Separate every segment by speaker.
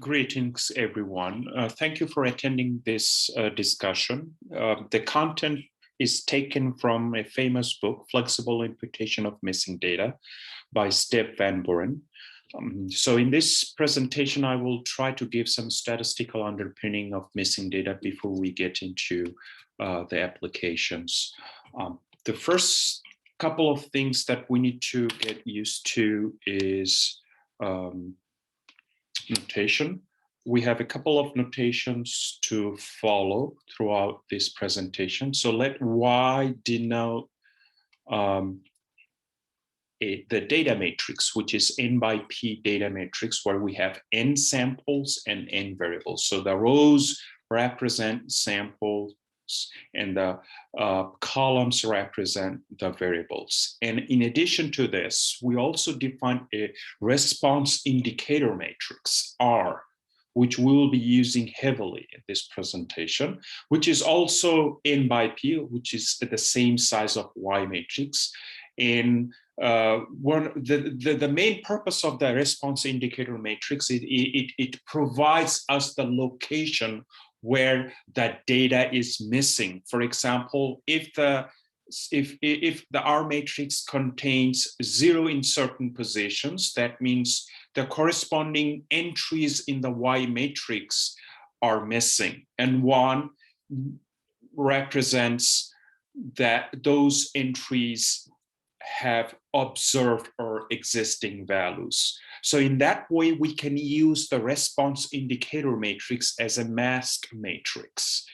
Speaker 1: Greetings, everyone. Thank you for attending this discussion. The content is taken from a famous book, Flexible Imputation of Missing Data by Step Van Buren. So in this presentation, I will try to give some statistical underpinning of missing data before we get into the applications. The first couple of things that we need to get used to is notation. We have a couple of notations to follow throughout this presentation. So let Y denote the data matrix, which is N by P data matrix, where we have N samples and N variables. So the rows represent samples and the columns represent the variables. And in addition to this, we also define a response indicator matrix, R, which we will be using heavily in this presentation, which is also N by P, which is the same size of Y matrix. And the main purpose of the response indicator matrix, it provides us the location where that data is missing. For example, if the R matrix contains 0 in certain positions, that means the corresponding entries in the Y matrix are missing, and 1 represents that those entries have observed or existing values. So in that way, we can use the response indicator matrix as a mask matrix.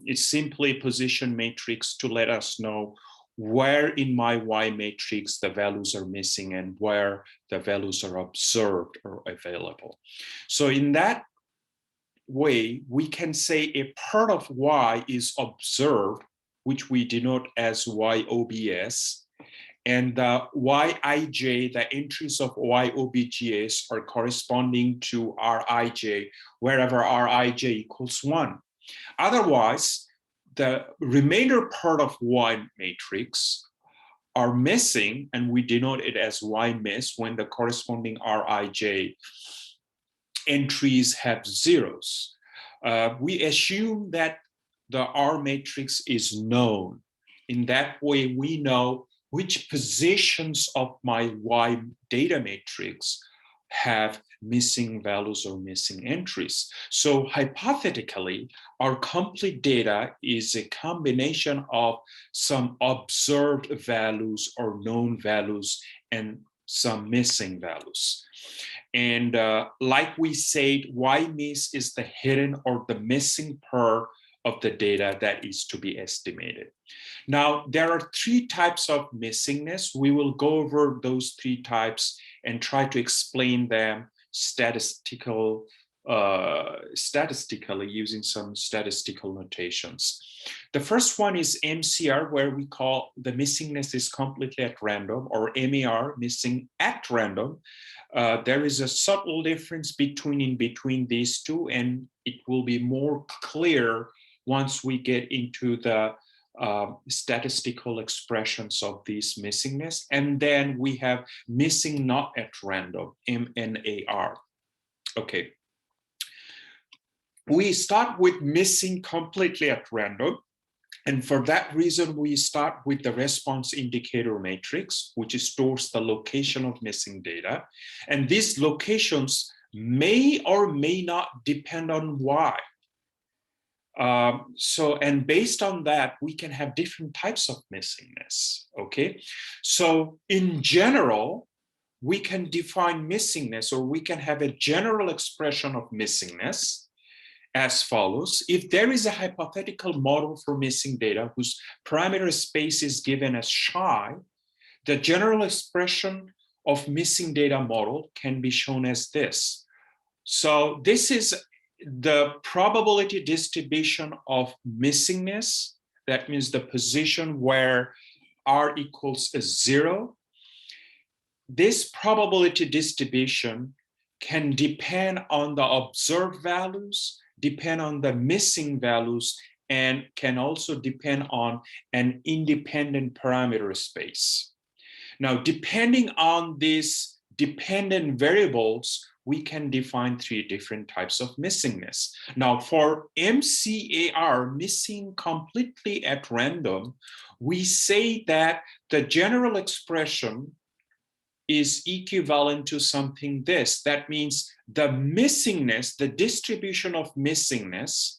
Speaker 1: It's simply a position matrix to let us know where in my Y matrix the values are missing and where the values are observed or available. So in that way, we can say a part of Y is observed, which we denote as YOBS, and the Yij, the entries of YOBGS are corresponding to Rij, wherever Rij equals 1. Otherwise, the remainder part of Y matrix are missing, and we denote it as Y miss when the corresponding Rij entries have zeros. We assume that the R matrix is known. In that way, we know which positions of my Y data matrix have missing values or missing entries. So hypothetically, our complete data is a combination of some observed values or known values and some missing values. And like we said, Y miss is the hidden or the missing part of the data that is to be estimated. Now, there are 3 types of missingness. We will go over those 3 types and try to explain them statistically using some statistical notations. The first one is MCR, where we call the missingness is completely at random, or MAR, missing at random. There is a subtle difference between these two, and it will be more clear once we get into the statistical expressions of these missingness. And then we have missing not at random, MNAR. Okay. We start with missing completely at random. And for that reason, we start with the response indicator matrix, which stores the location of missing data. And these locations may or may not depend on Y. And based on that, we can have different types of missingness, okay? So in general, we can define missingness, or we can have a general expression of missingness as follows. If there is a hypothetical model for missing data whose parameter space is given as chi, the general expression of missing data model can be shown as this. So this is the probability distribution of missingness. That means the position where R equals 0. This probability distribution can depend on the observed values, depend on the missing values, and can also depend on an independent parameter space. Now, depending on these dependent variables, we can define 3 different types of missingness. Now, for MCAR, missing completely at random, we say that the general expression is equivalent to something this. That means the missingness, the distribution of missingness,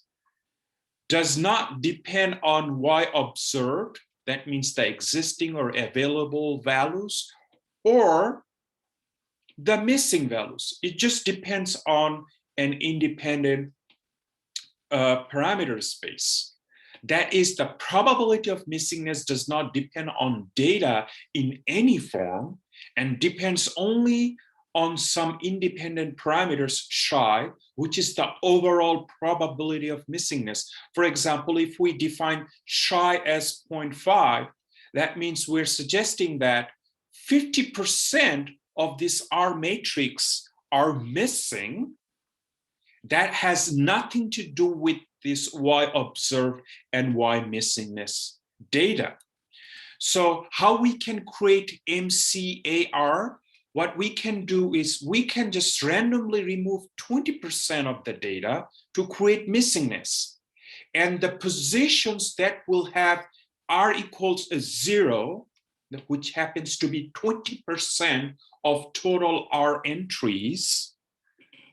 Speaker 1: does not depend on Y observed, that means the existing or available values, or the missing values. It just depends on an independent parameter space. That is, the probability of missingness does not depend on data in any form and depends only on some independent parameters psi, which is the overall probability of missingness. For example, if we define psi as 0.5, that means we're suggesting that 50% of this R matrix are missing. That has nothing to do with this Y observed and Y missingness data. So how we can create MCAR? What we can do is we can just randomly remove 20% of the data to create missingness. And the positions that will have R equals 0, which happens to be 20% of total R entries,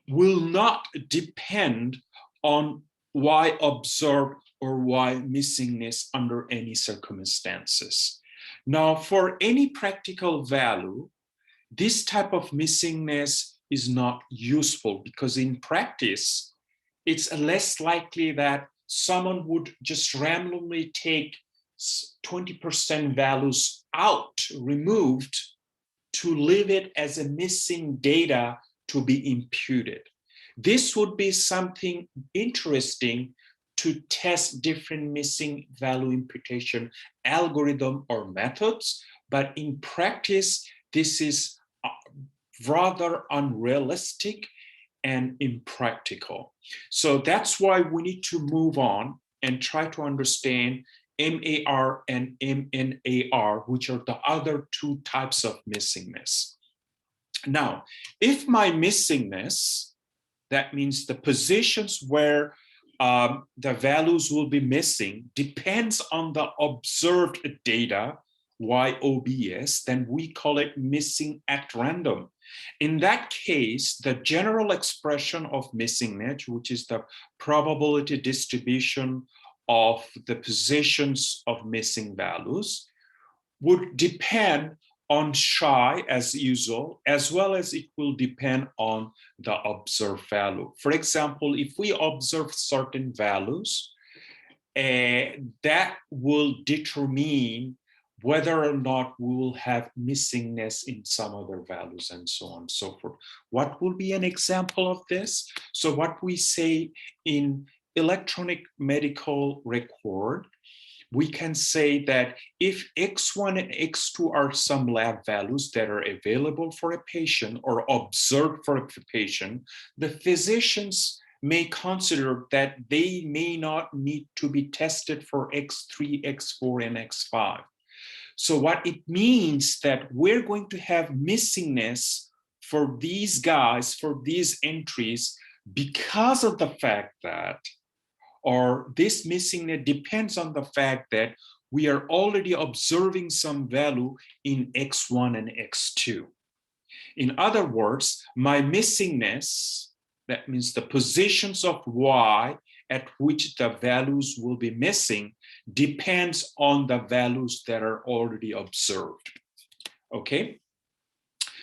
Speaker 1: will not depend on Y observed or Y missingness under any circumstances. Now, for any practical value, this type of missingness is not useful because in practice, it's less likely that someone would just randomly take 20% values out, removed, to leave it as a missing data to be imputed. This would be something interesting to test different missing value imputation algorithm or methods, but in practice, this is rather unrealistic and impractical. So that's why we need to move on and try to understand MAR and MNAR, which are the other 2 types of missingness. Now, if my missingness, that means the positions where the values will be missing, depends on the observed data, YOBS, then we call it missing at random. In that case, the general expression of missingness, which is the probability distribution of the positions of missing values, would depend on psi as usual, as well as it will depend on the observed value. For example, if we observe certain values, that will determine whether or not we will have missingness in some other values and so on and so forth. What will be an example of this? So what we say in electronic medical record, we can say that if X1 and X2 are some lab values that are available for a patient or observed for a patient, the physicians may consider that they may not need to be tested for X3, X4, and X5. So what it means that we're going to have missingness for these guys, for these entries, because of the fact that, or this missingness depends on the fact that we are already observing some value in X1 and X2. In other words, my missingness, that means the positions of Y at which the values will be missing, depends on the values that are already observed. Okay?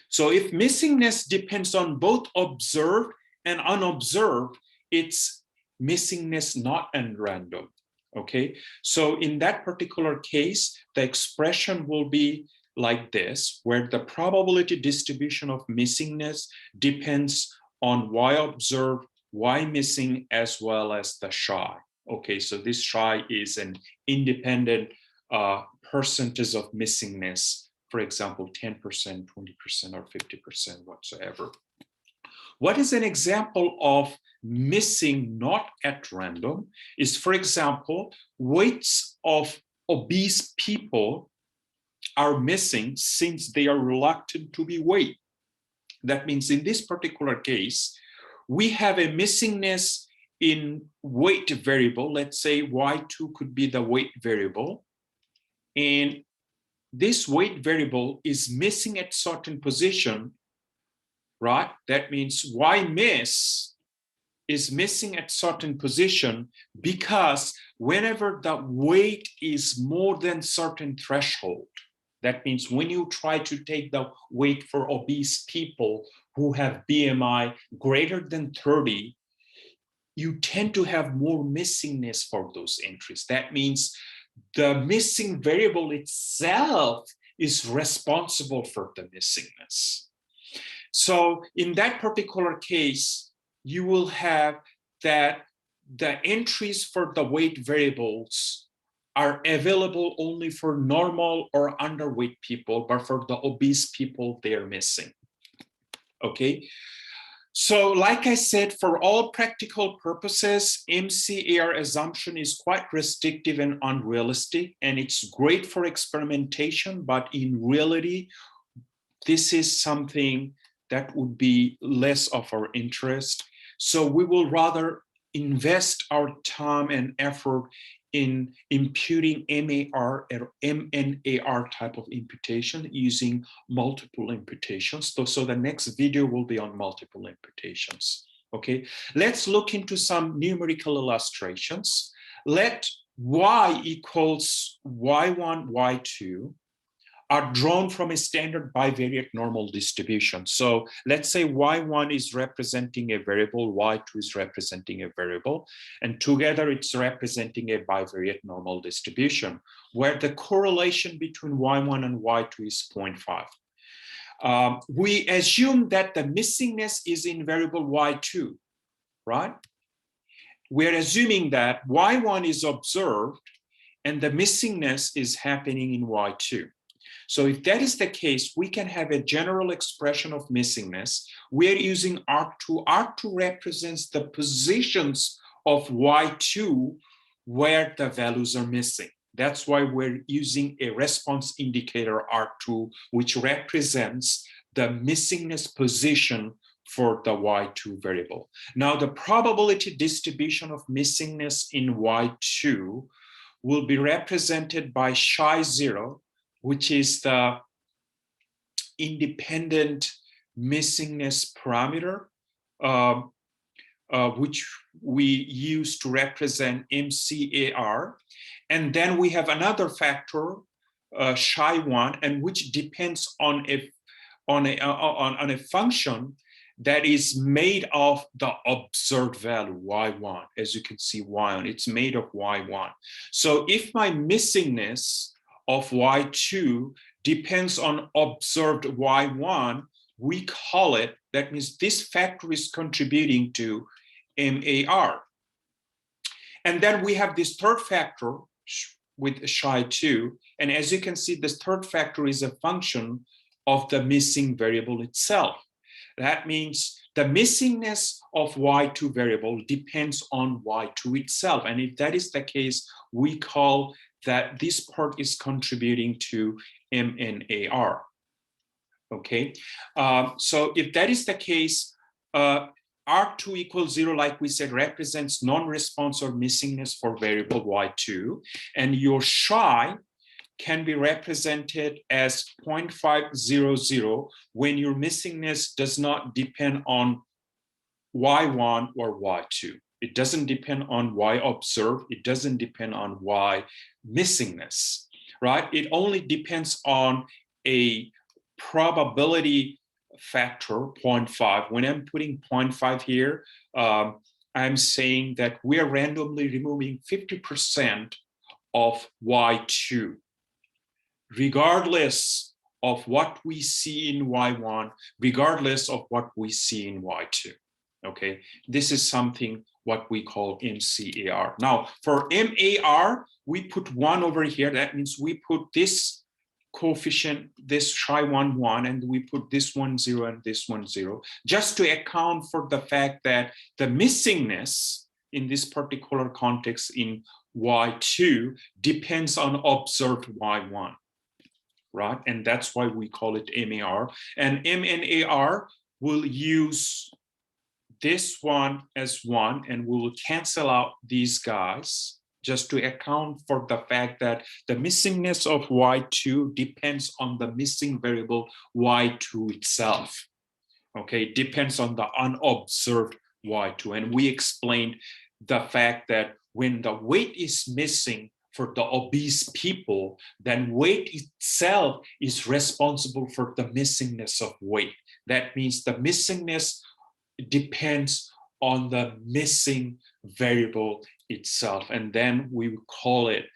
Speaker 1: So if missingness depends on both observed and unobserved, it's missingness not at random. Okay? So in that particular case, the expression will be like this, where the probability distribution of missingness depends on Y observed, Y missing, as well as the psi. Okay, so this psi is an independent percentage of missingness, for example, 10%, 20%, or 50% whatsoever. What is an example of missing not at random is, for example, weights of obese people are missing since they are reluctant to be weighed. That means in this particular case, we have a missingness in weight variable. Let's say y2 could be the weight variable. And this weight variable is missing at certain position, right? That means y miss is missing at certain position because whenever the weight is more than certain threshold, that means when you try to take the weight for obese people who have BMI greater than 30, you tend to have more missingness for those entries. That means the missing variable itself is responsible for the missingness. So in that particular case, you will have that the entries for the weight variables are available only for normal or underweight people, but for the obese people, they're missing. Okay. So like I said, for all practical purposes, MCAR assumption is quite restrictive and unrealistic, and it's great for experimentation, but in reality, this is something that would be less of our interest. So we will rather invest our time and effort in imputing MAR or MNAR type of imputation using multiple imputations. So the next video will be on multiple imputations. Okay, let's look into some numerical illustrations. Let y equals y1, y2 are drawn from a standard bivariate normal distribution. So let's say y1 is representing a variable, y2 is representing a variable, and together it's representing a bivariate normal distribution, where the correlation between y1 and y2 is 0.5. We assume that the missingness is in variable y2, right? We're assuming that y1 is observed and the missingness is happening in y2. So if that is the case, we can have a general expression of missingness. We're using arc2. Arc2 represents the positions of y2 where the values are missing. That's why we're using a response indicator arc2, which represents the missingness position for the y2 variable. Now, the probability distribution of missingness in y2 will be represented by chi0, which is the independent missingness parameter, which we use to represent MCAR. And then we have another factor, chi1, and which depends on a function that is made of the observed value, y1. As you can see, y1, it's made of y1. So if my missingness of y2 depends on observed y1, we call it, that means this factor is contributing to MAR. And then we have this third factor with chi2. And as you can see, this third factor is a function of the missing variable itself. That means the missingness of y2 variable depends on y2 itself. And if that is the case, we call that this part is contributing to MNAR. Okay, so if that is the case, arc2 equals 0, like we said, represents non-response or missingness for variable y2, and your chi can be represented as 0.500 when your missingness does not depend on y1 or y2. It doesn't depend on y observed. It doesn't depend on y missingness, right? It only depends on a probability factor, 0.5. When I'm putting 0.5 here, I'm saying that we're randomly removing 50% of y2, regardless of what we see in y1, regardless of what we see in y2. Okay, this is something what we call MCAR. Now, for MAR, we put 1 over here. That means we put this coefficient, this chi1, 1, and we put this one 0 and this one 0, just to account for the fact that the missingness in this particular context in y2 depends on observed y1, right? And that's why we call it MAR. And MNAR, we'll use this one as 1, and we will cancel out these guys just to account for the fact that the missingness of y2 depends on the missing variable y2 itself. Okay, it depends on the unobserved y2. And we explained the fact that when the weight is missing for the obese people, then weight itself is responsible for the missingness of weight. That means the missingness depends on the missing variable itself, and then we call it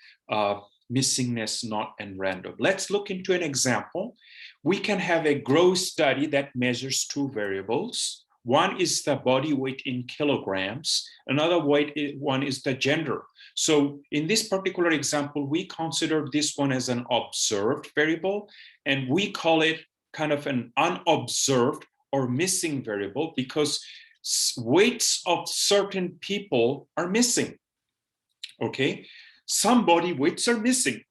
Speaker 1: missingness not at random. Let's look into an example. We can have a growth study that measures 2 variables. One is the body weight in kilograms, another one is the gender. So in this particular example, we consider this one as an observed variable, and we call it kind of an unobserved or missing variable because weights of certain people are missing. Okay, some body weights are missing.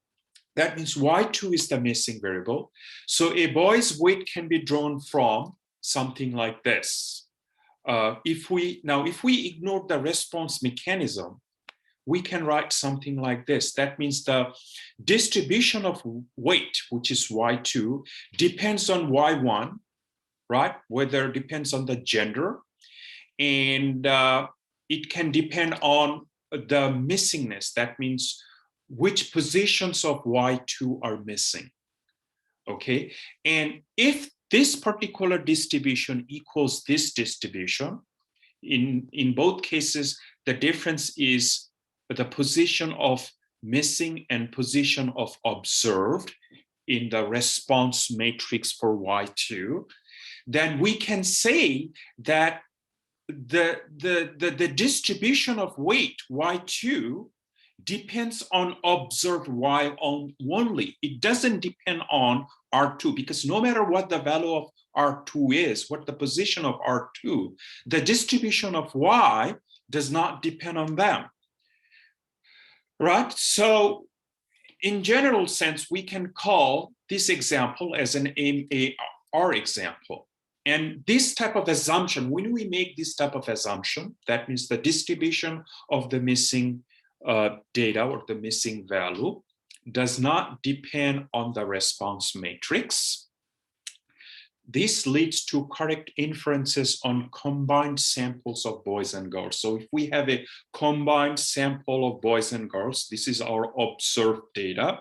Speaker 1: That means y2 is the missing variable. So a boy's weight can be drawn from something like this. If we ignore the response mechanism, we can write something like this. That means the distribution of weight, which is y2, depends on y1, right? Whether it depends on the gender, and it can depend on the missingness. That means which positions of y2 are missing. Okay, and if this particular distribution equals this distribution, in both cases, the difference is the position of missing and position of observed in the response matrix for y2, then we can say that the distribution of weight y2 depends on observed y only. It doesn't depend on r2, because no matter what the value of r2 is, what the position of r2, the distribution of y does not depend on them, right? So in general sense, we can call this example as an MAR example. And this type of assumption, when we make this type of assumption, that means the distribution of the missing data or the missing value does not depend on the response matrix. This leads to correct inferences on combined samples of boys and girls. So if we have a combined sample of boys and girls, this is our observed data.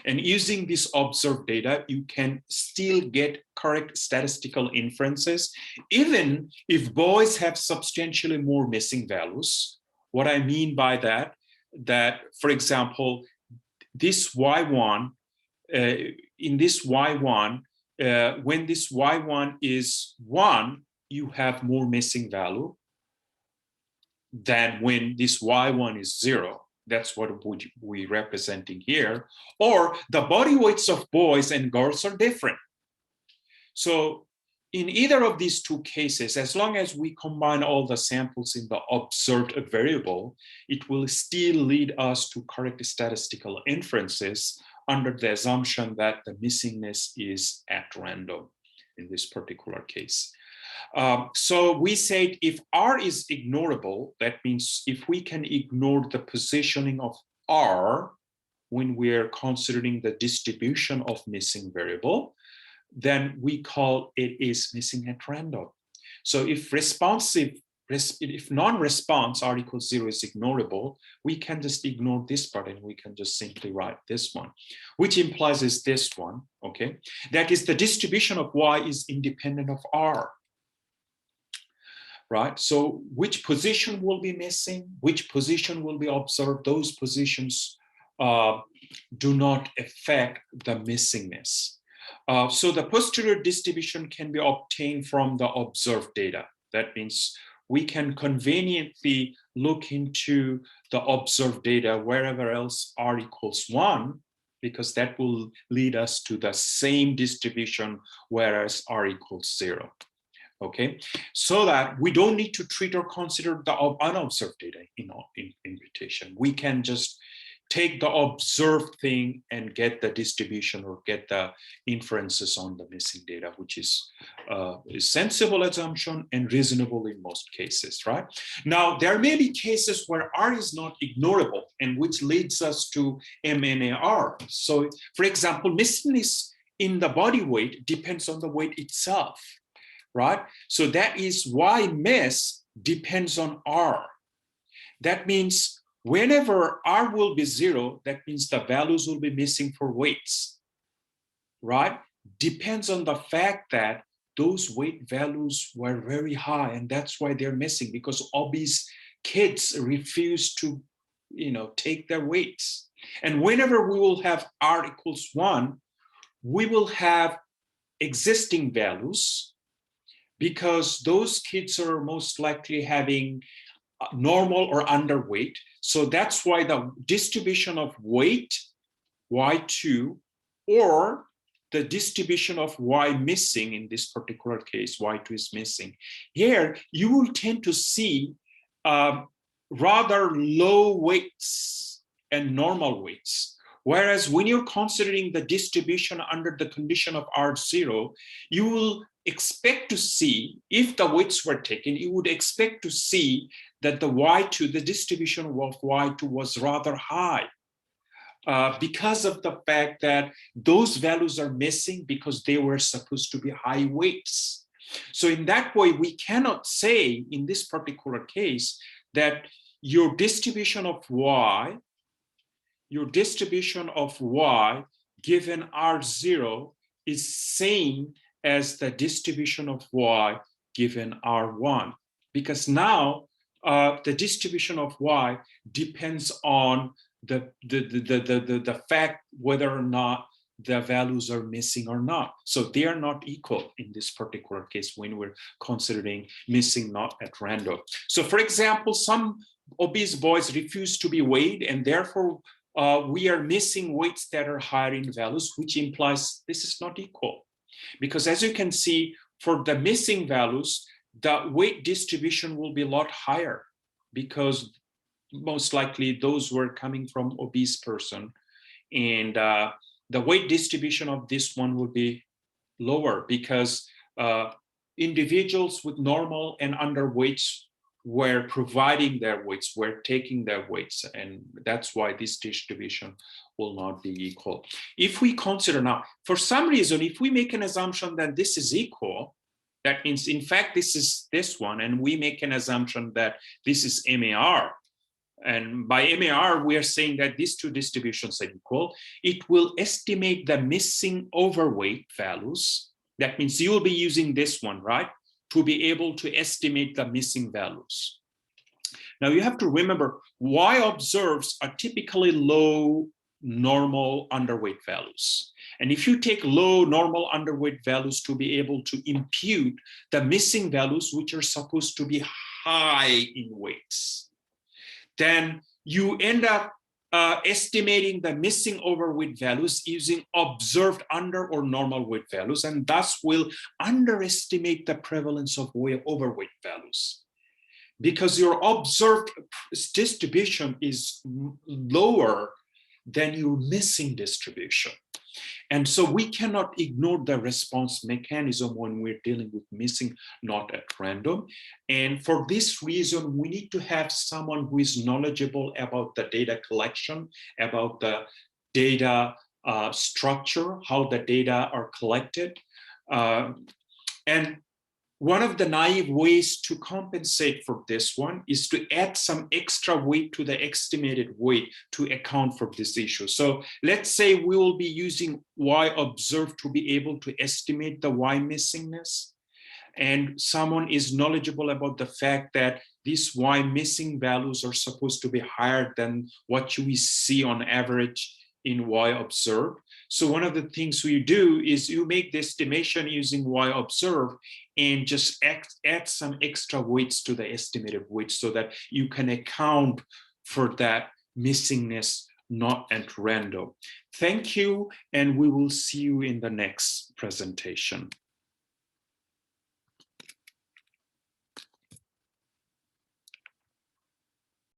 Speaker 1: And using this observed data, you can still get correct statistical inferences, even if boys have substantially more missing values. What I mean by that, for example, this y1, in this y1, when this y1 is 1, you have more missing value than when this y1 is 0. That's what we're representing here. Or the body weights of boys and girls are different. So in either of these two cases, as long as we combine all the samples in the observed variable, it will still lead us to correct statistical inferences under the assumption that the missingness is at random in this particular case. So we said if R is ignorable, that means if we can ignore the positioning of R when we're considering the distribution of missing variable, then we call it is missing at random. So if non-response R equals 0 is ignorable, we can just ignore this part and we can just simply write this one, which implies is this one, okay? That is the distribution of Y is independent of R. Right? So which position will be missing, which position will be observed, those positions do not affect the missingness. So the posterior distribution can be obtained from the observed data. That means we can conveniently look into the observed data wherever else R equals 1, because that will lead us to the same distribution whereas R equals 0. Okay, so that we don't need to treat or consider the unobserved data in imputation. We can just take the observed thing and get the distribution or get the inferences on the missing data, which is sensible assumption and reasonable in most cases, right? Now, there may be cases where R is not ignorable, and which leads us to MNAR. So, for example, missingness in the body weight depends on the weight itself, right? So that is why miss depends on R. That means whenever R will be 0, that means the values will be missing for weights, right? Depends on the fact that those weight values were very high, and that's why they're missing, because obese kids refuse to, take their weights. And whenever we will have R equals 1, we will have existing values, because those kids are most likely having normal or underweight. So that's why the distribution of weight, Y2, or the distribution of Y missing, in this particular case, Y2 is missing. Here, you will tend to see rather low weights and normal weights. Whereas when you're considering the distribution under the condition of R0, you will expect to see, if the weights were taken, you would expect to see that the Y2, the distribution of Y2 was rather high, because of the fact that those values are missing because they were supposed to be high weights. So in that way, we cannot say in this particular case that your distribution of Y given R0 is same as the distribution of Y given R1, because now the distribution of Y depends on the fact whether or not the values are missing or not. So they are not equal in this particular case when we're considering missing not at random. So for example, some obese boys refuse to be weighed, and therefore we are missing weights that are higher in values, which implies this is not equal. Because as you can see, for the missing values, the weight distribution will be a lot higher, because most likely those were coming from obese person, and the weight distribution of this one will be lower, because individuals with normal and underweights were providing their weights, were taking their weights, and that's why this distribution will not be equal. If we consider now, for some reason, if we make an assumption that this is equal, that means in fact this is this one, and we make an assumption that this is MAR, and by MAR we are saying that these two distributions are equal, it will estimate the missing overweight values. That means you will be using this one, right, to be able to estimate the missing values. Now you have to remember, Y observes are typically low normal underweight values. And if you take low normal underweight values to be able to impute the missing values, which are supposed to be high in weights, then you end up estimating the missing overweight values using observed under or normal weight values, and thus will underestimate the prevalence of overweight values, because your observed distribution is lower than your missing distribution. And so we cannot ignore the response mechanism when we're dealing with missing not at random. And for this reason, we need to have someone who is knowledgeable about the data collection, about the data structure, how the data are collected. And one of the naive ways to compensate for this one is to add some extra weight to the estimated weight to account for this issue. So let's say we will be using Y observed to be able to estimate the Y missingness. And someone is knowledgeable about the fact that these Y missing values are supposed to be higher than what we see on average in Y observed. So one of the things we do is you make the estimation using Y observed and just add some extra weights to the estimated weights so that you can account for that missingness not at random. Thank you, and we will see you in the next presentation.